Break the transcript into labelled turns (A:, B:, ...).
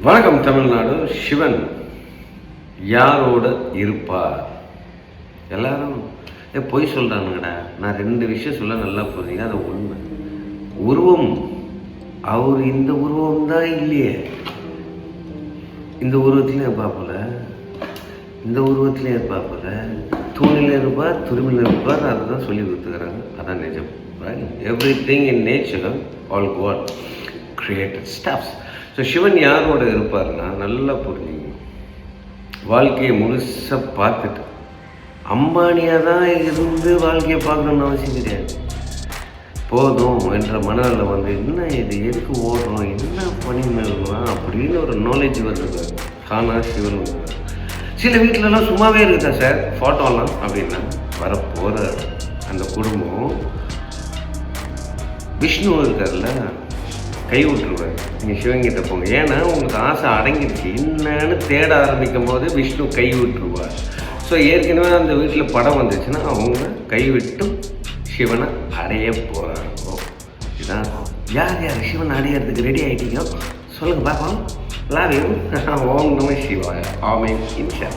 A: வணக்கம் தமிழ்நாடு. சிவன் யாரோடு இருப்பார்? எல்லாரும் பொய் சொல்கிறானுங்கடா. நான் 2 விஷயம் சொல்ல நல்லா புரியுங்க. அது உண்மை. உருவம் அவர் இந்த உருவம் தான் இல்லையே. இந்த உருவத்திலையும் இருப்பாப்புல, இந்த உருவத்திலையும் இருப்பாப்புல, தூணில் இருப்பார், துருமில் இருப்பார். அதை தான் சொல்லி கொடுத்துக்கிறாங்க. அதான் நிஜம். Everything in nature all God created stuffs. So Sivan யாரோட இருப்பார்னா நல்லா புரிஞ்சுங்க. வாழ்க்கையை முழுசாக பார்த்துட்டு அம்பானியாக தான் இருந்து வாழ்க்கையை பார்க்கணுன்னு அவசியம் கிடையாது. போதும் என்ற மனதில் வந்து என்ன இது எதுக்கு ஓடுறோம், என்ன பண்ணிடலாம் அப்படின்னு ஒரு நாலேஜ் வருது. ஆனால் சிவன் வருவார். சில வீட்டிலலாம் சும்மாவே இருக்குதா சார் ஃபோட்டோலாம் அப்படின்னா வரப்போகிற அந்த குடும்பம் விஷ்ணு இருக்கார்ல, கை விட்டுருவார். நீங்கள் சிவங்கிட்ட போங்க. ஏன்னா உங்களுக்கு ஆசை அடங்கிடுச்சு. என்னன்னு தேட ஆரம்பிக்கும் போது விஷ்ணு கை விட்டுருவார். ஸோ ஏற்கனவே அந்த வீட்டில் படம் வந்துச்சுன்னா அவங்க கைவிட்டு சிவனை அடைய போகிறாங்க. இதுதான். யார் யார் சிவன் அடையிறதுக்கு ரெடி ஆகிட்டீங்க சொல்லுங்கள் பார்க்கலாம். Love you. ஓம் நம சிவாய. ஆமென். இன்ஷா